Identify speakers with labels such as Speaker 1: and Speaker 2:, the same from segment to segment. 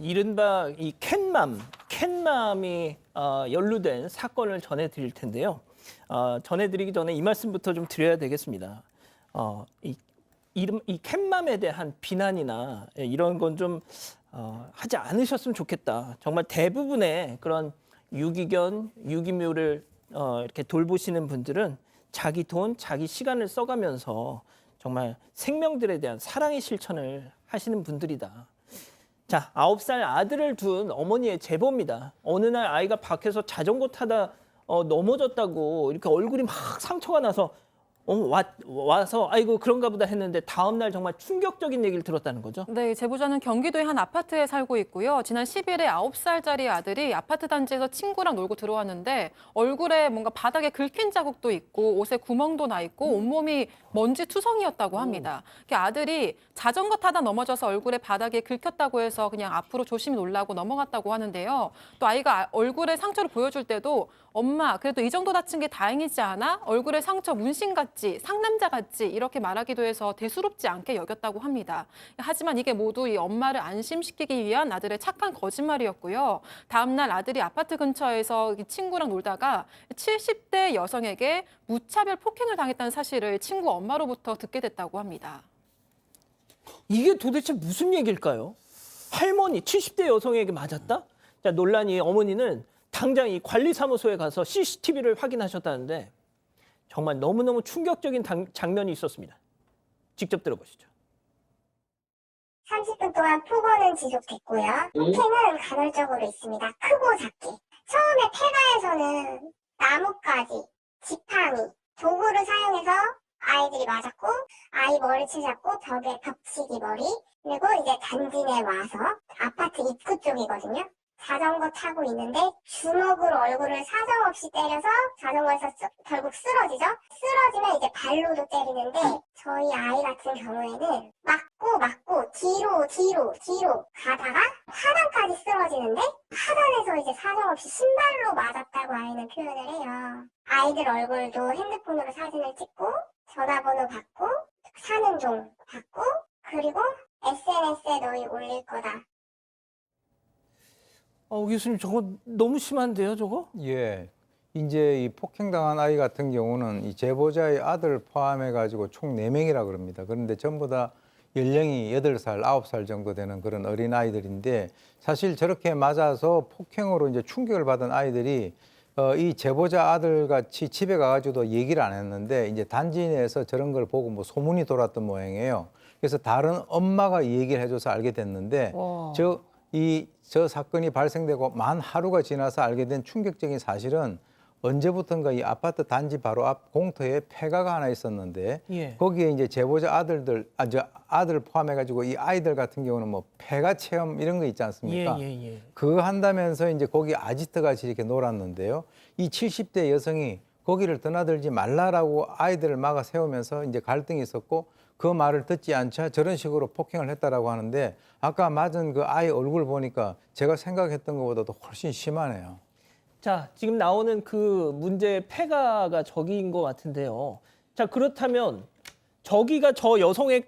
Speaker 1: 이른바 이 캣맘이 연루된 사건을 전해드릴 텐데요. 전해드리기 전에 이 말씀부터 좀 드려야 되겠습니다. 이 캣맘에 대한 비난이나 이런 건 좀 하지 않으셨으면 좋겠다. 정말 대부분의 그런 유기견, 유기묘를 이렇게 돌보시는 분들은 자기 돈, 자기 시간을 써가면서 정말 생명들에 대한 사랑의 실천을 하시는 분들이다. 자, 9살 아들을 둔 어머니의 제보입니다. 어느 날 아이가 밖에서 자전거 타다 넘어졌다고 이렇게 얼굴이 막 상처가 나서 와서 아이고 그런가 보다 했는데 다음 날 정말 충격적인 얘기를 들었다는 거죠.
Speaker 2: 네, 제보자는 경기도의 한 아파트에 살고 있고요. 지난 10일에 9살짜리 아들이 아파트 단지에서 친구랑 놀고 들어왔는데 얼굴에 뭔가 바닥에 긁힌 자국도 있고 옷에 구멍도 나 있고 온몸이 먼지 투성이었다고 합니다. 아들이 자전거 타다 넘어져서 얼굴에 바닥에 긁혔다고 해서 그냥 앞으로 조심히 놀라고 넘어갔다고 하는데요. 또 아이가 얼굴에 상처를 보여줄 때도 엄마, 그래도 이 정도 다친 게 다행이지 않아? 얼굴에 상처 문신 같지, 상남자 같지 이렇게 말하기도 해서 대수롭지 않게 여겼다고 합니다. 하지만 이게 모두 이 엄마를 안심시키기 위한 아들의 착한 거짓말이었고요. 다음 날 아들이 아파트 근처에서 친구랑 놀다가 70대 여성에게 무차별 폭행을 당했다는 사실을 친구 엄마로부터 듣게 됐다고 합니다.
Speaker 1: 이게 도대체 무슨 얘기일까요? 할머니 70대 여성에게 맞았다? 자, 논란이 어머니는 당장 이 관리사무소에 가서 CCTV를 확인하셨다는데 정말 너무너무 충격적인 장면이 있었습니다. 직접 들어보시죠.
Speaker 3: 30분 동안 폭언은 지속됐고요. 폭행은 간헐적으로 있습니다. 크고 작게. 처음에 폐가에서는 나뭇가지, 지팡이, 도구를 사용해서 아이들이 맞았고 아이 머리채 잡고 벽에 덮치기 머리 그리고 이제 단지 내 와서 아파트 입구 쪽이거든요. 자전거 타고 있는데 주먹으로 얼굴을 사정없이 때려서 자전거에서 결국 쓰러지죠. 쓰러지면 이제 발로도 때리는데 저희 아이 같은 경우에는 맞고 뒤로 가다가 하단까지 쓰러지는데 하단에서 이제 사정없이 신발로 맞았다고 아이는 표현을 해요. 아이들 얼굴도 핸드폰으로 사진을 찍고 전화번호 받고 사는 종 받고 그리고 SNS에 너희 올릴 거다.
Speaker 1: 교수님 저거 너무 심한데요, 저거?
Speaker 4: 예. 이제 이 폭행당한 아이 같은 경우는 이 제보자의 아들 포함해가지고 총 4명이라 그럽니다. 그런데 전부 다 연령이 8살, 9살 정도 되는 그런 어린 아이들인데 사실 저렇게 맞아서 폭행으로 이제 충격을 받은 아이들이 이 제보자 아들 같이 집에 가가지고도 얘기를 안 했는데 이제 단지 내에서 저런 걸 보고 뭐 소문이 돌았던 모양이에요. 그래서 다른 엄마가 얘기를 해줘서 알게 됐는데 저 사건이 발생되고 만 하루가 지나서 알게 된 충격적인 사실은 언제부턴가 이 아파트 단지 바로 앞 공터에 폐가가 하나 있었는데 거기에 이제 제보자 아들 포함해가지고 이 아이들 같은 경우는 뭐 폐가 체험 이런 거 있지 않습니까? 그거 한다면서 이제 거기 아지트 같이 이렇게 놀았는데요. 이 70대 여성이 거기를 드나들지 말라라고 아이들을 막아 세우면서 이제 갈등이 있었고 그 말을 듣지 않자 저런 식으로 폭행을 했다라고 하는데 아까 맞은 그 아이 얼굴 보니까 제가 생각했던 것보다도 훨씬 심하네요.
Speaker 1: 자, 지금 나오는 그 문제의 폐가가 저기인 것 같은데요. 자, 그렇다면 저기가 저 여성의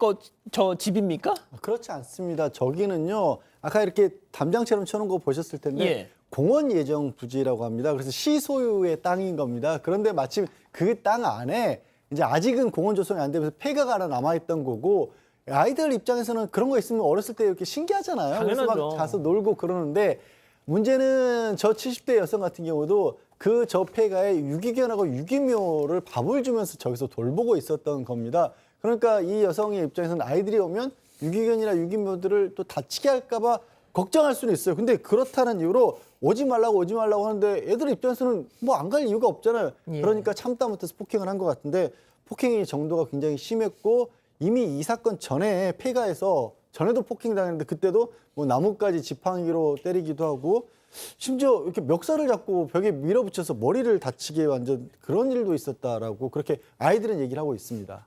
Speaker 1: 저 집입니까?
Speaker 5: 그렇지 않습니다. 저기는요. 아까 이렇게 담장처럼 쳐놓은 거 보셨을 텐데 공원 예정 부지라고 합니다. 그래서 시소유의 땅인 겁니다. 그런데 마침 그 땅 안에 이제 아직은 공원 조성이 안 되면서 폐가가 하나 남아있던 거고 아이들 입장에서는 그런 거 있으면 어렸을 때 이렇게 신기하잖아요.
Speaker 1: 당연하죠.
Speaker 5: 그래서 막 가서 놀고 그러는데 문제는 저 70대 여성 같은 경우도 그 저 폐가에 유기견하고 유기묘를 밥을 주면서 저기서 돌보고 있었던 겁니다. 그러니까 이 여성의 입장에서는 아이들이 오면 유기견이나 유기묘들을 또 다치게 할까 봐 걱정할 수는 있어요. 근데 그렇다는 이유로 오지 말라고 하는데 애들 입장에서는 뭐 안 갈 이유가 없잖아요. 그러니까 참다 못해서 폭행을 한 것 같은데 폭행의 정도가 굉장히 심했고 이미 이 사건 전에 폐가에서 전에도 폭행당했는데 그때도 뭐 나뭇가지 지팡이로 때리기도 하고 심지어 이렇게 멱살을 잡고 벽에 밀어붙여서 머리를 다치게 완전 그런 일도 있었다라고 그렇게 아이들은 얘기를 하고 있습니다.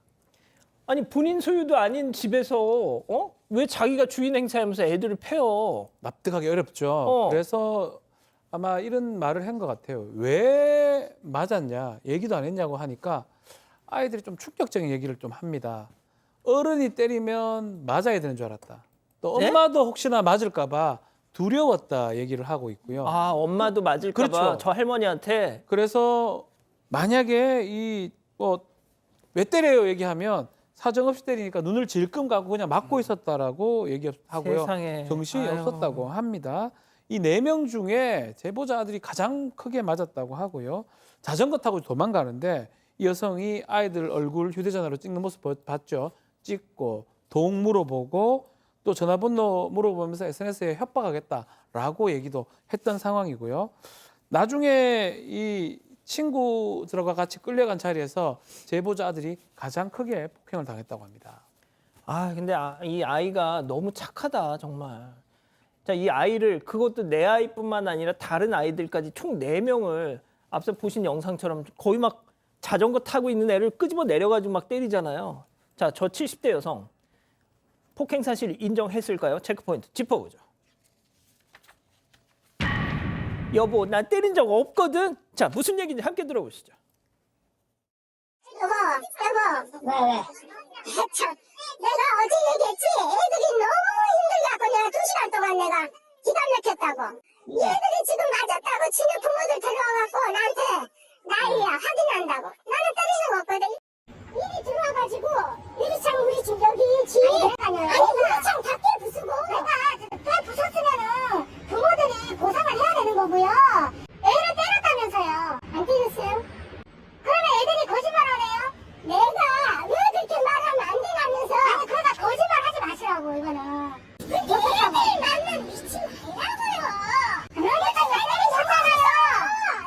Speaker 1: 아니 본인 소유도 아닌 집에서 왜 자기가 주인 행세하면서 애들을 패요?
Speaker 6: 납득하기 어렵죠. 그래서 아마 이런 말을 한 것 같아요. 왜 맞았냐 얘기도 안 했냐고 하니까 아이들이 좀 충격적인 얘기를 좀 합니다. 어른이 때리면 맞아야 되는 줄 알았다. 또 엄마도 혹시나 맞을까 봐 두려웠다 얘기를 하고 있고요.
Speaker 1: 아, 엄마도 맞을까 봐
Speaker 6: 그렇죠.
Speaker 1: 저 할머니한테
Speaker 6: 그래서 만약에 이 뭐 왜 때려요 얘기하면 사정없이 때리니까 눈을 질끔 감고 그냥 맞고 있었다라고 얘기하고요.
Speaker 1: 세상에.
Speaker 6: 정신이
Speaker 1: 아유.
Speaker 6: 없었다고 합니다. 이 4명 중에 제보자 아들이 가장 크게 맞았다고 하고요. 자전거 타고 도망가는데 이 여성이 아이들 얼굴 휴대전화로 찍는 모습 봤죠. 찍고 동 물어보고 또 전화번호 물어보면서 SNS에 협박하겠다라고 얘기도 했던 상황이고요. 나중에 이 친구들과 같이 끌려간 자리에서 제보자 아들이 가장 크게 폭행을 당했다고 합니다.
Speaker 1: 아, 근데 이 아이가 너무 착하다, 정말. 자, 이 아이를 그것도 내 아이뿐만 아니라 다른 아이들까지 총 4명을 앞서 보신 영상처럼 거의 막 자전거 타고 있는 애를 끄집어 내려가지고 막 때리잖아요. 자, 저 70대 여성 폭행 사실 인정했을까요? 체크포인트 짚어보죠. 여보, 나 때린 적 없거든. 자, 무슨 얘기인지 함께 들어보시죠.
Speaker 3: 여보, 왜? 참, 내가 어제 얘기했지? 애들이 너무 힘들갖고 내가 2시간 동안 내가 기다 막혔다고. 얘들이 지금 맞았다고 지네 부모들 데려와갖고 나한테 난리야, 확인한다고. 나는 때린 적 없거든. 일이 들어와가지고 유리창 우리 집 여기 집 아니 유리창 다 깨 부수고 내가 깨 부쉈으면은 부모들이 보상을 해야 되는 거고요. 애를 때렸다면서요. 안 때렸어요? 그러면 애들이 거짓말하네요. 내가 왜 그렇게 말하면 안 되냐면서. 아니 그러다 거짓말 하지 마시라고 이거는. 애들 맞는 미친 아니라고요. 그러니까 애들이 쳤잖아요.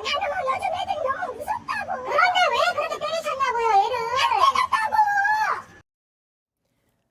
Speaker 3: 나는 뭐 요즘 애들이 너무 무섭다고. 그런데 왜 그렇게 때리셨냐고요 애를.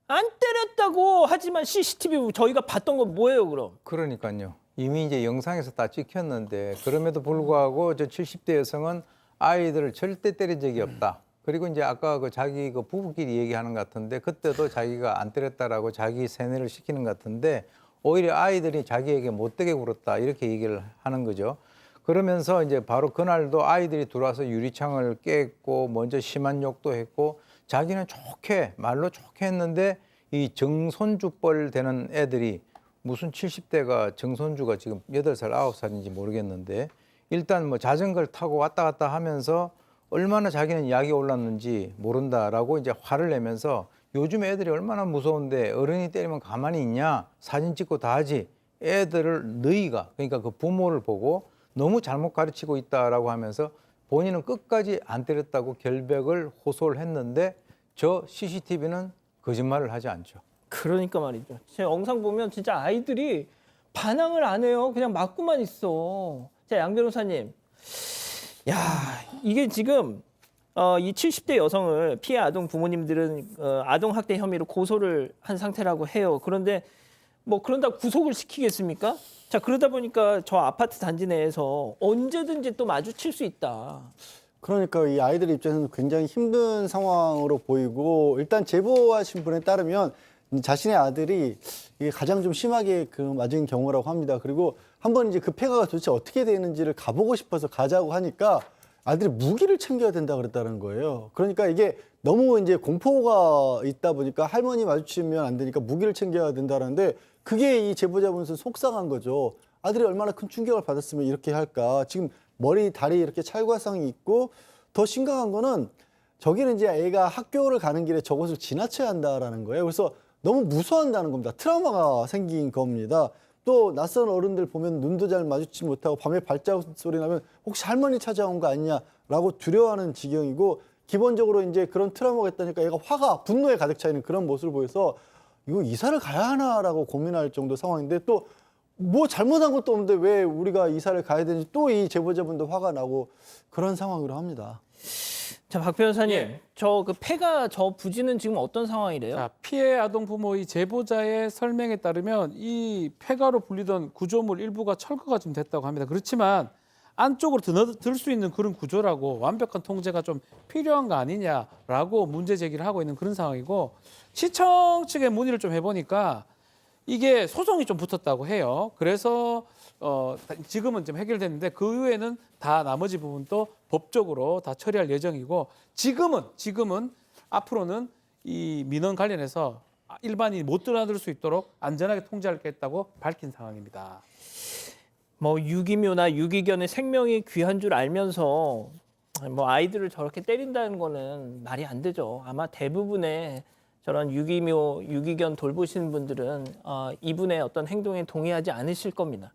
Speaker 1: 안 때렸다고 하지만 CCTV 저희가 봤던 건 뭐예요, 그럼?
Speaker 4: 그러니까요. 이미 이제 영상에서 다 찍혔는데 그럼에도 불구하고 저 70대 여성은 아이들을 절대 때린 적이 없다. 그리고 이제 아까 그 자기 그 부부끼리 얘기하는 것 같은데 그때도 자기가 안 때렸다라고 자기 세뇌를 시키는 것 같은데 오히려 아이들이 자기에게 못되게 굴었다 이렇게 얘기를 하는 거죠. 그러면서 이제 바로 그날도 아이들이 들어와서 유리창을 깼고 먼저 심한 욕도 했고 자기는 좋게 말로 좋게 했는데 이 정손주뻘 되는 애들이 무슨 70대가 정손주가 지금 8살, 9살인지 모르겠는데 일단 뭐 자전거를 타고 왔다 갔다 하면서 얼마나 자기는 약이 올랐는지 모른다라고 이제 화를 내면서 요즘 애들이 얼마나 무서운데 어른이 때리면 가만히 있냐 사진 찍고 다 하지 애들을 너희가 그러니까 그 부모를 보고 너무 잘못 가르치고 있다라고 하면서 본인은 끝까지 안 때렸다고 결백을 호소를 했는데 저 CCTV는 거짓말을 하지 않죠.
Speaker 1: 그러니까 말이죠. 제 영상 보면 진짜 아이들이 반항을 안 해요. 그냥 맞고만 있어. 자, 양 변호사님. 야, 이게 지금 이 70대 여성을 피해 아동 부모님들은 아동 학대 혐의로 고소를 한 상태라고 해요. 그런데 뭐 그런다고 구속을 시키겠습니까? 자, 그러다 보니까 저 아파트 단지 내에서 언제든지 또 마주칠 수 있다.
Speaker 5: 그러니까 이 아이들 입장에서는 굉장히 힘든 상황으로 보이고 일단 제보하신 분에 따르면 자신의 아들이 이게 가장 좀 심하게 그 맞은 경우라고 합니다. 그리고 한번 이제 그 폐가가 도대체 어떻게 되는지를 가보고 싶어서 가자고 하니까 아들이 무기를 챙겨야 된다 그랬다는 거예요. 그러니까 이게 너무 이제 공포가 있다 보니까 할머니 마주치면 안 되니까 무기를 챙겨야 된다는데 그게 이 제보자분은 속상한 거죠. 아들이 얼마나 큰 충격을 받았으면 이렇게 할까. 지금 머리, 다리 이렇게 찰과상이 있고 더 심각한 거는 저기는 이제 애가 학교를 가는 길에 저곳을 지나쳐야 한다라는 거예요. 그래서 너무 무서워한다는 겁니다. 트라우마가 생긴 겁니다. 또 낯선 어른들 보면 눈도 잘 마주치지 못하고 밤에 발자국 소리 나면 혹시 할머니 찾아온 거 아니냐라고 두려워하는 지경이고 기본적으로 이제 그런 트라우마가 있다니까 얘가 화가 분노에 가득 차 있는 그런 모습을 보여서 이거 이사를 가야 하나라고 고민할 정도 상황인데 또 뭐 잘못한 것도 없는데 왜 우리가 이사를 가야 되는지 또 이 제보자분도 화가 나고 그런 상황으로 합니다.
Speaker 1: 자, 박 변호사님.
Speaker 6: 예.
Speaker 1: 저 그 폐가 저 부지는 지금 어떤 상황이래요?
Speaker 6: 자, 피해 아동 부모의 제보자의 설명에 따르면 이 폐가로 불리던 구조물 일부가 철거가 좀 됐다고 합니다. 그렇지만 안쪽으로 들 수 있는 그런 구조라고 완벽한 통제가 좀 필요한 거 아니냐라고 문제 제기를 하고 있는 그런 상황이고 시청 측에 문의를 좀 해보니까 이게 소송이 좀 붙었다고 해요. 그래서 지금은 좀 해결됐는데 그 이후에는 다 나머지 부분도 법적으로 다 처리할 예정이고 지금은 앞으로는 이 민원 관련해서 일반인이 못 드나들 수 있도록 안전하게 통제하겠다고 밝힌 상황입니다.
Speaker 1: 뭐 유기묘나 유기견의 생명이 귀한 줄 알면서 뭐 아이들을 저렇게 때린다는 거는 말이 안 되죠. 아마 대부분의 저런 유기묘, 유기견 돌보시는 분들은 이분의 어떤 행동에 동의하지 않으실 겁니다.